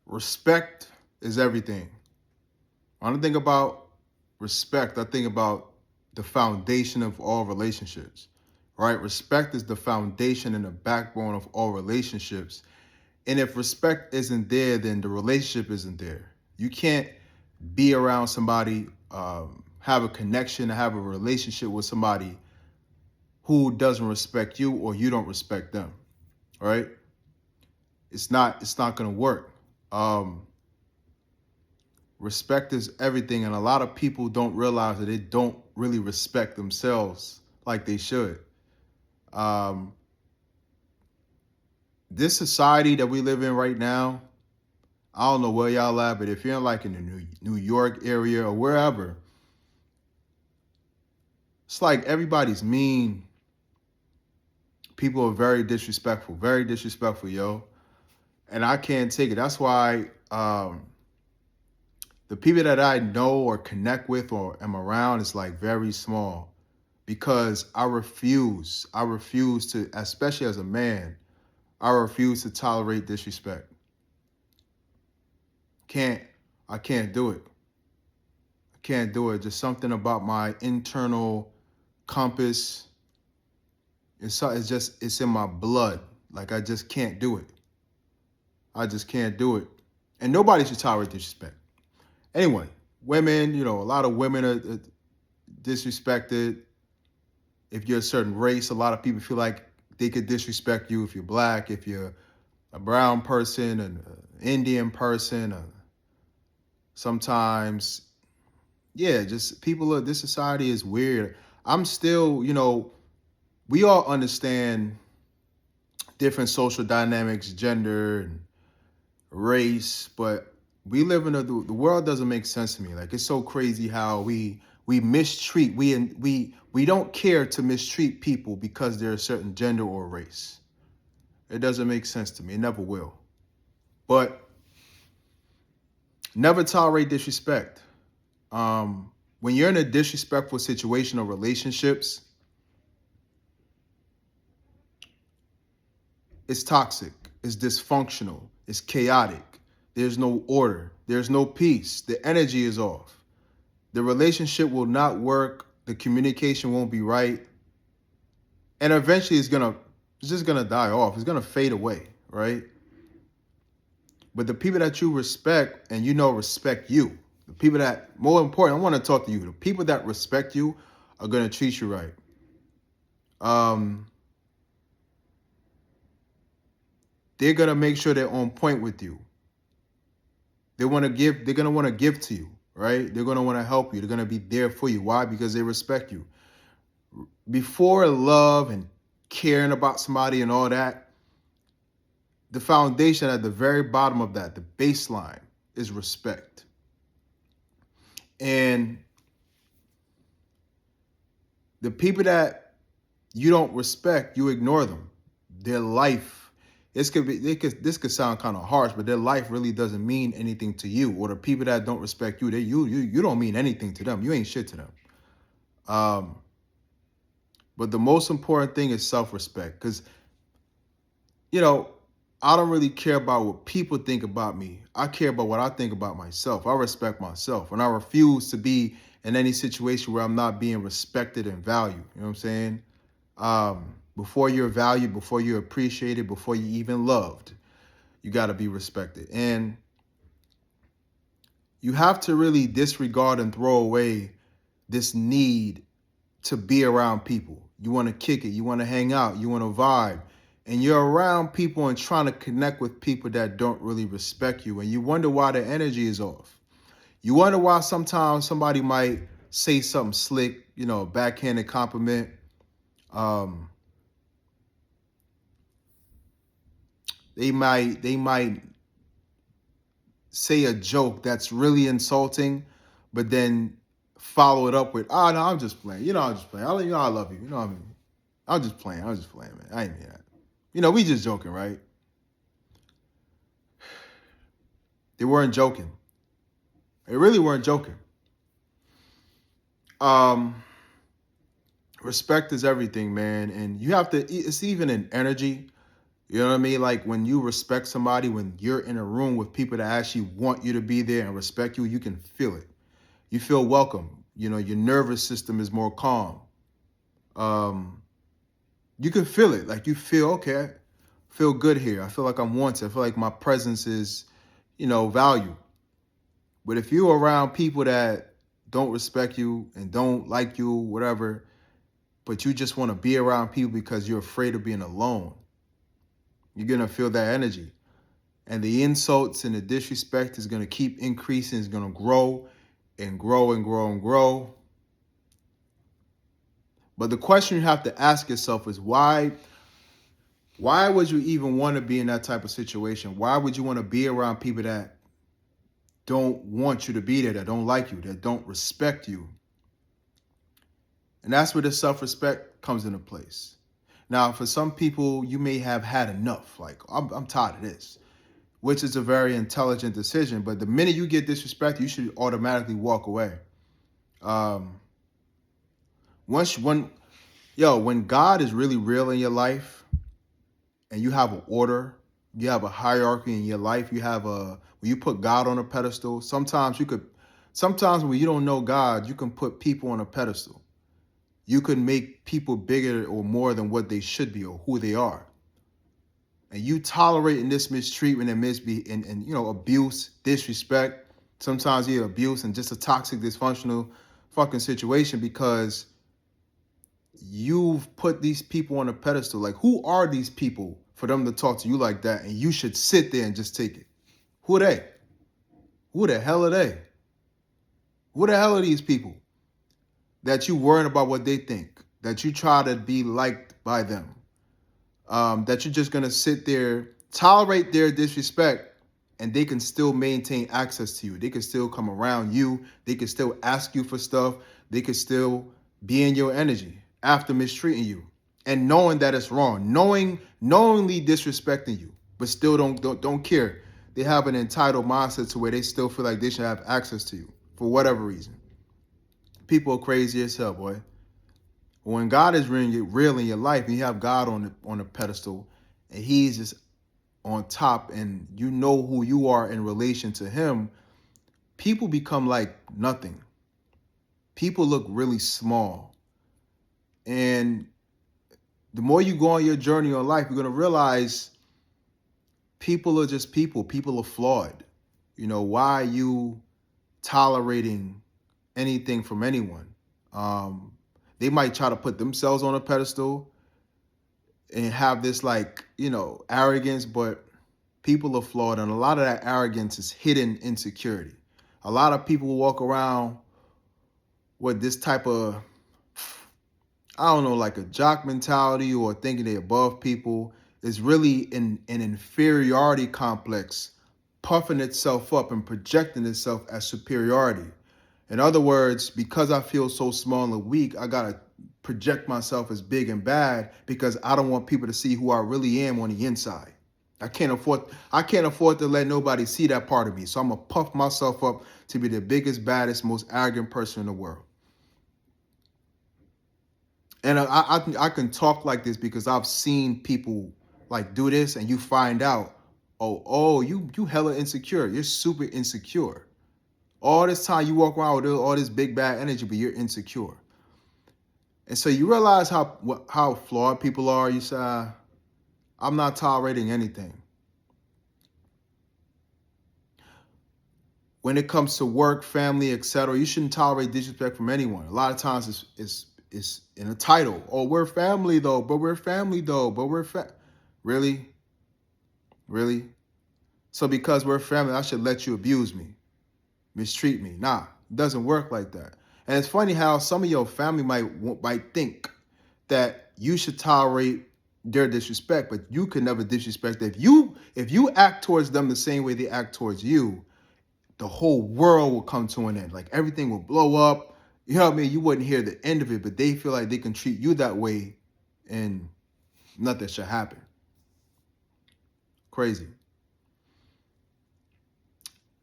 Respect is everything. When I think about respect, I think about the foundation of all relationships, right? Respect is the foundation and the backbone of all relationships. And if respect isn't there, then the relationship isn't there. You can't be around somebody, have a connection, have a relationship with somebody who doesn't respect you or you don't respect them, right? It's not going to work. Um, Respect is everything, and a lot of people don't realize that they don't really respect themselves like they should. Um, this society that we live in right now, I don't know where y'all at, but if you're like in the New York area or wherever, it's like everybody's mean. People are very disrespectful, yo. And I can't take it. That's why the people that I know or connect with or am around is like very small because I refuse to, especially as a man, I refuse to tolerate disrespect. Can't, I can't do it. I can't do it. Just something about my internal compass. It's in my blood. Like I just can't do it. I just can't do it. And nobody should tolerate disrespect. Anyway, women, a lot of women are disrespected. If you're a certain race, a lot of people feel like they could disrespect you if you're black, if you're a brown person, an Indian person, sometimes, yeah, just people of this society is weird. I'm still, we all understand different social dynamics, gender and race, but we live in the world doesn't make sense to me. Like it's so crazy how we mistreat we don't care to mistreat people because they're a certain gender or race. It doesn't make sense to me. It never will. But never tolerate disrespect. When you're in a disrespectful situation or relationships, it's toxic, it's dysfunctional, it's chaotic. There's no order, there's no peace. The energy is off. The relationship will not work. The communication won't be right. And eventually it's just gonna die off. It's gonna fade away, right? But the people that you respect and respect you, the people that, more important, I want to talk to you. The people that respect you are gonna treat you right. Um, they're gonna make sure they're on point with you. They're gonna want to give to you, right? They're gonna want to help you. They're gonna be there for you. Why? Because they respect you. Before love and caring about somebody and all that, the foundation at the very bottom of that, the baseline, is respect. And the people that you don't respect, you ignore them. Their life, this could sound kind of harsh, but their life really doesn't mean anything to you. Or the people that don't respect you, you don't mean anything to them. You ain't shit to them. Um, but the most important thing is self-respect, because you know, I don't really care about what people think about me. I care about what I think about myself. I respect myself. And I refuse to be in any situation where I'm not being respected and valued. You know what I'm saying? Before you're valued, before you're appreciated, before you even loved, you got to be respected. And you have to really disregard and throw away this need to be around people. You want to kick it. You want to hang out. You want to vibe. And you're around people and trying to connect with people that don't really respect you. And you wonder why the energy is off. You wonder why sometimes somebody might say something slick, backhanded compliment. Um, they might say a joke that's really insulting, but then follow it up with, "Oh no, I'm just playing. I'm just playing. I love you. You know what I mean? I'm just playing, man. I ain't mean that. We just joking, right?" They weren't joking. They really weren't joking. Um, Respect is everything, man. And you have to, it's even in energy. You know what I mean? Like when you respect somebody, when you're in a room with people that actually want you to be there and respect you, you can feel it. You feel welcome. You know, your nervous system is more calm. Um, you can feel it. Like you feel, okay, I feel good here. I feel like I'm wanted. I feel like my presence is, valued. But if you're around people that don't respect you and don't like you, whatever, but you just want to be around people because you're afraid of being alone, you're going to feel that energy. And the insults and the disrespect is going to keep increasing. It's going to grow and grow and grow and grow. But the question you have to ask yourself is why would you even want to be in that type of situation? Why would you want to be around people that don't want you to be there, that don't like you, that don't respect you? And that's where the self-respect comes into place. Now, for some people, you may have had enough. Like, I'm tired of this, which is a very intelligent decision. But the minute you get disrespected, you should automatically walk away. Um, when God is really real in your life and you have an order, you have a hierarchy in your life, when you put God on a pedestal, sometimes when you don't know God, you can put people on a pedestal. You can make people bigger or more than what they should be or who they are. And you tolerating this mistreatment and abuse, disrespect, sometimes even abuse and just a toxic, dysfunctional fucking situation because you've put these people on a pedestal. Like, who are these people for them to talk to you like that? And you should sit there and just take it. Who are they? Who the hell are they? Who the hell are these people that you worrying about what they think? That you try to be liked by them? That you're just going to sit there, tolerate their disrespect, and they can still maintain access to you. They can still come around you. They can still ask you for stuff. They can still be in your energy after mistreating you and knowing that it's wrong, knowingly disrespecting you, but still don't care. They have an entitled mindset to where they still feel like they should have access to you for whatever reason. People are crazy as hell, boy. When God is real in your life, and you have God on the pedestal, and He's just on top, and you know who you are in relation to Him, people become like nothing. People look really small. And the more you go on your journey in life, you're going to realize people are just people. People are flawed. Why are you tolerating anything from anyone? They might try to put themselves on a pedestal and have this arrogance, but people are flawed. And a lot of that arrogance is hidden insecurity. A lot of people walk around with this type of, like a jock mentality or thinking they're above people. Is really an inferiority complex, puffing itself up and projecting itself as superiority. In other words, because I feel so small and weak, I gotta project myself as big and bad because I don't want people to see who I really am on the inside. I can't afford to let nobody see that part of me. So I'm gonna puff myself up to be the biggest, baddest, most arrogant person in the world. And I can talk like this because I've seen people like do this, and you find out, you hella insecure. You're super insecure. All this time you walk around with all this big bad energy, but you're insecure. And so you realize how flawed people are. You say, I'm not tolerating anything. When it comes to work, family, etc., you shouldn't tolerate disrespect from anyone. A lot of times it's in a title. Oh, we're family though, but we're family though, but we're Really? Really? So because we're family, I should let you abuse me, mistreat me. Nah, it doesn't work like that. And it's funny how some of your family might think that you should tolerate their disrespect, but you can never disrespect them. If you act towards them the same way they act towards you, the whole world will come to an end. Like everything will blow up. You know what I mean? You wouldn't hear the end of it, but they feel like they can treat you that way and nothing should happen. Crazy.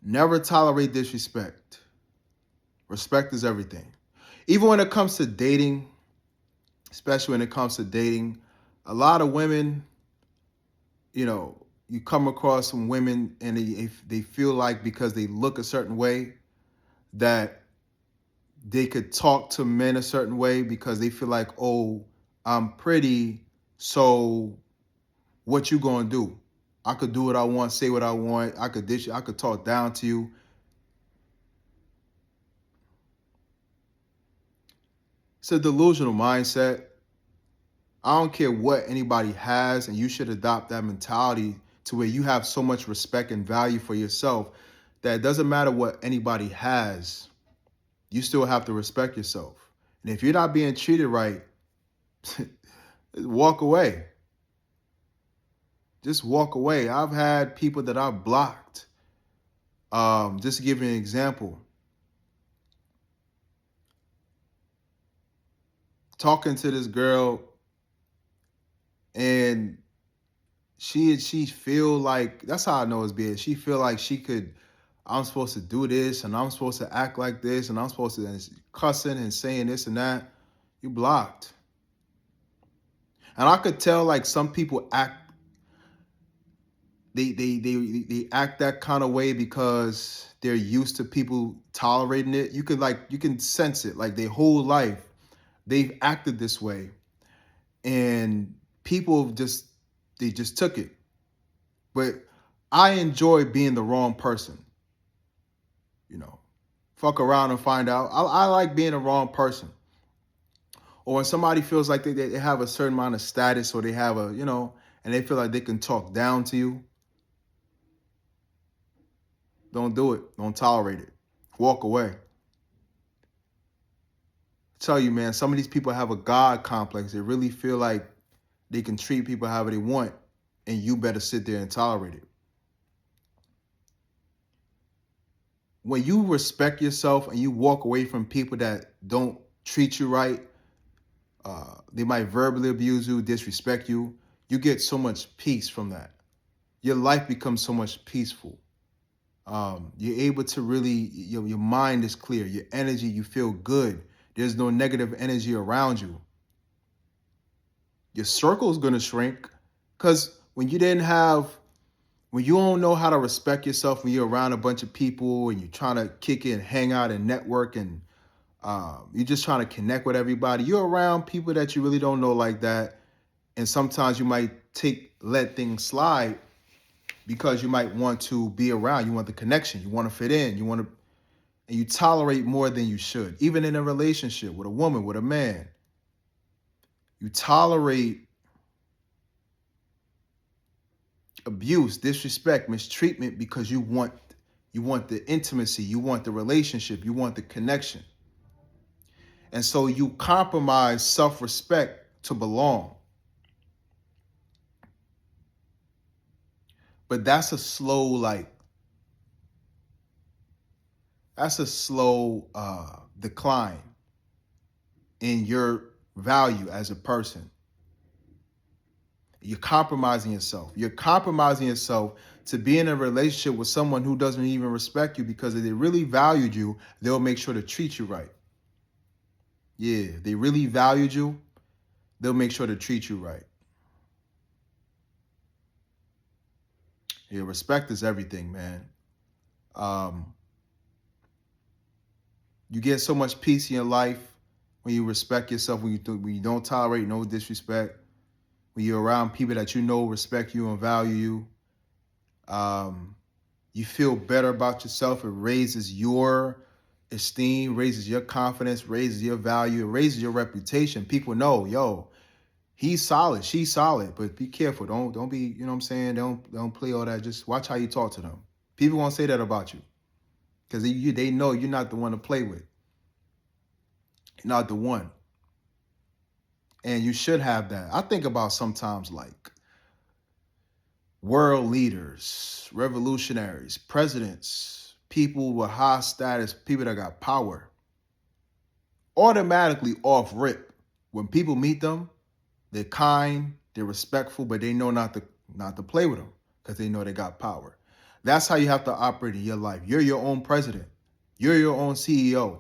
Never tolerate disrespect. Respect is everything. Even when it comes to dating, especially when it comes to dating, a lot of women you come across some women and they feel like because they look a certain way that they could talk to men a certain way because they feel like, oh, I'm pretty, so what you gonna do? I could do what I want, say what I want. I could dish. I could talk down to you. It's a delusional mindset. I don't care what anybody has, and you should adopt that mentality to where you have so much respect and value for yourself that it doesn't matter what anybody has, you still have to respect yourself. And if you're not being treated right, walk away. Just walk away. I've had people that I've blocked. Just to give you an example, talking to this girl, and she feel like, that's how I know it's bad. She feel like she could, I'm supposed to do this and I'm supposed to act like this and I'm supposed to cussing and saying this and that. You blocked. And I could tell like some people act, they act that kind of way because they're used to people tolerating it. You can sense it, like their whole life they've acted this way, and people they just took it. But I enjoy being the wrong person. You know, fuck around and find out. I like being the wrong person. Or when somebody feels like they have a certain amount of status, or they have and they feel like they can talk down to you, don't do it. Don't tolerate it. Walk away. I tell you, man, some of these people have a God complex. They really feel like they can treat people however they want, and you better sit there and tolerate it. When you respect yourself and you walk away from people that don't treat you right, they might verbally abuse you, disrespect you, you get so much peace from that. Your life becomes so much peaceful. You're able to really, your mind is clear, your energy, you feel good. There's no negative energy around you. Your circle is going to shrink because when you don't know how to respect yourself, when you're around a bunch of people and you're trying to kick it and hang out and network, and you're just trying to connect with everybody, you're around people that you really don't know like that. And sometimes you might let things slide because you might want to be around. You want the connection. You want to fit in. And you tolerate more than you should. Even in a relationship with a woman, with a man, you tolerate abuse, disrespect, mistreatment because you want the intimacy, you want the relationship, you want the connection. And so you compromise self-respect to belong. But that's a slow decline in your value as a person. You're compromising yourself. You're compromising yourself to be in a relationship with someone who doesn't even respect you, because if they really valued you, they'll make sure to treat you right. Yeah, if they really valued you, they'll make sure to treat you right. Yeah, respect is everything, man. You get so much peace in your life when you respect yourself, when you don't tolerate no disrespect, when you're around people that you know respect you and value you. You feel better about yourself. It raises your esteem, raises your confidence, raises your value, it raises your reputation. People know, yo, he's solid, she's solid, but be careful. Don't be, you know what I'm saying? Don't play all that. Just watch how you talk to them. People won't say that about you because they know you're not the one to play with. You're not the one. And you should have that. I think about sometimes like world leaders, revolutionaries, presidents, people with high status, people that got power. Automatically off rip, when people meet them, they're kind, they're respectful, but they know not to play with them because they know they got power. That's how you have to operate in your life. You're your own president. You're your own CEO.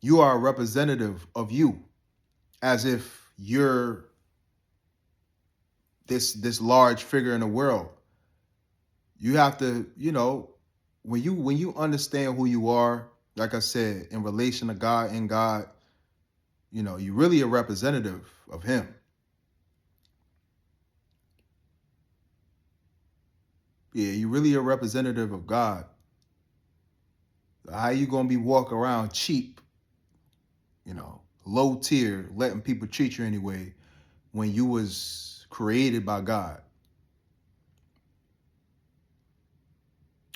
You are a representative of you, as if you're this large figure in the world. You have to, when you understand who you are, like I said, in relation to God, in God, you're really a representative of him. Yeah, you're really a representative of God. How you gonna be walk around cheap, low tier, letting people treat you anyway when you was created by God?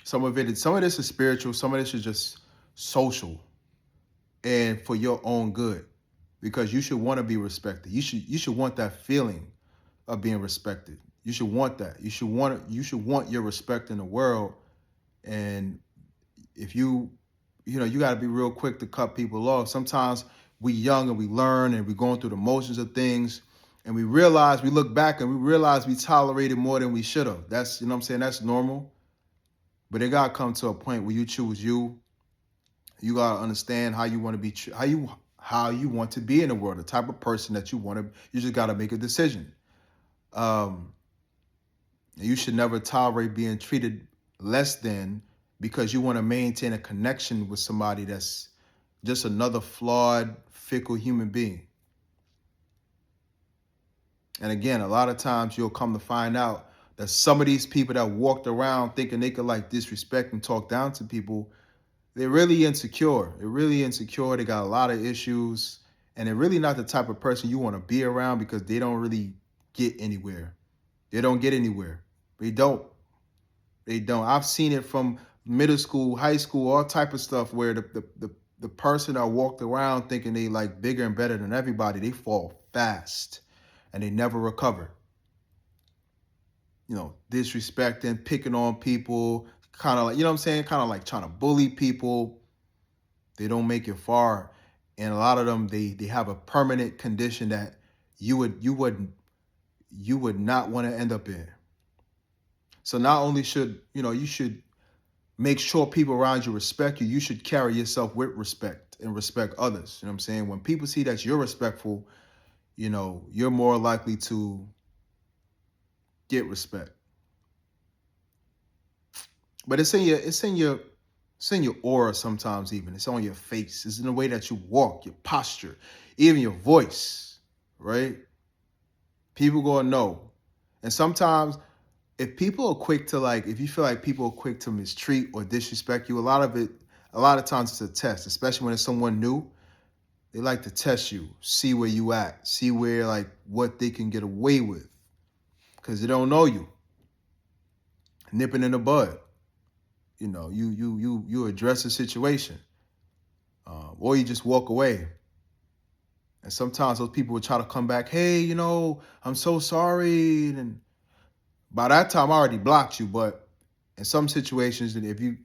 Some of this is spiritual, some of this is just social and for your own good. Because you should want to be respected. You should want that feeling of being respected. You should want that. You should want your respect in the world. And if you got to be real quick to cut people off. Sometimes we young and we learn and we going through the motions of things, and we look back and we realize we tolerated more than we should have. That's, what I'm saying, that's normal. But it got to come to a point where you choose you. You got to understand how you want to be, how you want to be in the world, the type of person that you want to. You just got to make a decision. Um, you should never tolerate being treated less than because you want to maintain a connection with somebody that's just another flawed, fickle human being. And again, a lot of times you'll come to find out that some of these people that walked around thinking they could like disrespect and talk down to people, they're really insecure. They're really insecure. They got a lot of issues. And they're really not the type of person you want to be around because they don't really get anywhere. They don't get anywhere. They don't. They don't. I've seen it from middle school, high school, all type of stuff where the person that walked around thinking they like bigger and better than everybody, they fall fast and they never recover. Disrespecting, picking on people, kind of like, what I'm saying? Kind of like trying to bully people. They don't make it far. And a lot of them, they have a permanent condition that you would not want to end up in. So not only should, you should make sure people around you respect you, you should carry yourself with respect and respect others. You know what I'm saying? When people see that you're respectful, you're more likely to get respect. But it's in your aura sometimes. Even it's on your face. It's in the way that you walk, your posture, even your voice, right? People gonna know. And sometimes if people are quick to if you feel like people are quick to mistreat or disrespect you, a lot of times it's a test, especially when it's someone new. They like to test you, see where you at, see where what they can get away with, because they don't know you. Nipping in the bud, you address the situation, or you just walk away. And sometimes those people will try to come back. Hey, I'm so sorry, and by that time I already blocked you. But in some situations, that if you,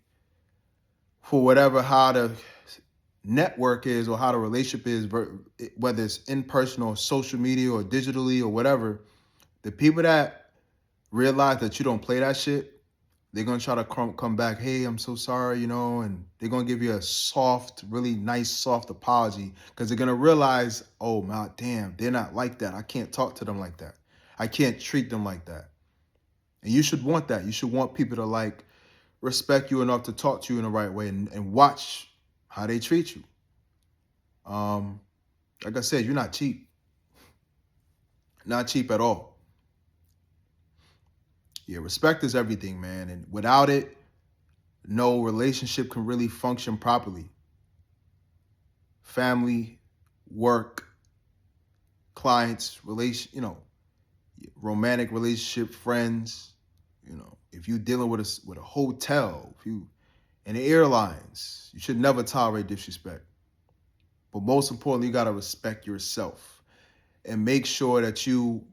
for whatever how the network is or how the relationship is, whether it's in person or social media or digitally or whatever, the people that realize that you don't play that shit, they're going to try to come back. Hey, I'm so sorry, and they're going to give you a soft, really nice, soft apology because they're going to realize, oh, my damn, they're not like that. I can't talk to them like that. I can't treat them like that. And you should want that. You should want people to respect you enough to talk to you in the right way and watch how they treat you. Like I said, you're not cheap. Not cheap at all. Yeah, respect is everything, man. And without it, no relationship can really function properly. Family, work, clients, romantic relationship, friends. If you're dealing with a hotel, if you in the airlines, you should never tolerate disrespect. But most importantly, you got to respect yourself and make sure that you,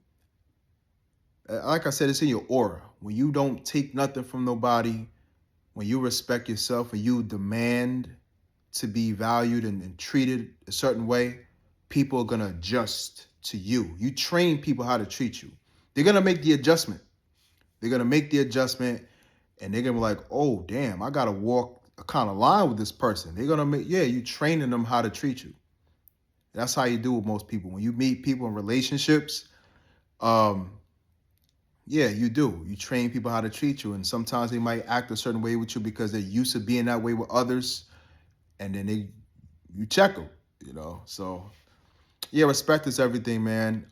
like I said, it's in your aura. When you don't take nothing from nobody, when you respect yourself and you demand to be valued and treated a certain way, people are going to adjust to you. You train people how to treat you. They're going to make the adjustment. They're going to make the adjustment and they're going to be like, oh, damn, I got to walk a kind of line with this person. They're going to you training them how to treat you. That's how you do with most people. When you meet people in relationships, Yeah, you do. You train people how to treat you, and sometimes they might act a certain way with you because they're used to being that way with others, and then you check them, you know. So yeah, respect is everything, man.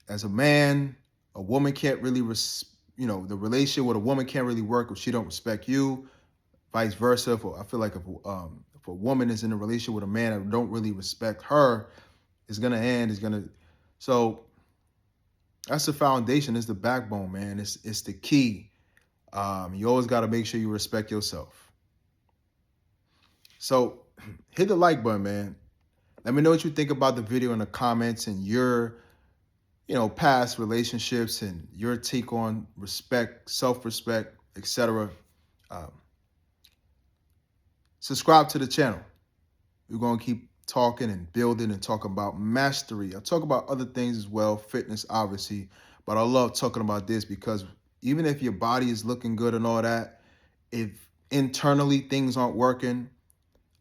As a man, a woman can't really the relationship with a woman can't really work if she don't respect you. Vice versa. I feel like if a woman is in a relationship with a man that don't really respect her, it's gonna end. It's gonna so that's the foundation. It's the backbone, man. It's the key. You always got to make sure you respect yourself. So hit the like button, man. Let me know what you think about the video in the comments and your, past relationships and your take on respect, self-respect, etc. Um, Subscribe to the channel. We're gonna keep talking and building and talking about mastery. I talk about other things as well, fitness, obviously, but I love talking about this because even if your body is looking good and all that, if internally things aren't working,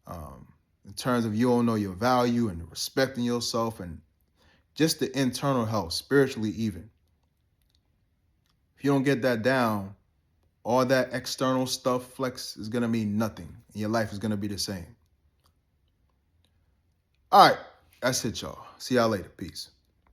um, in terms of you don't know your value and respecting yourself and just the internal health, spiritually even. If you don't get that down, all that external stuff flex is gonna mean nothing. And your life is gonna be the same. All right, that's it, y'all. See y'all later. Peace.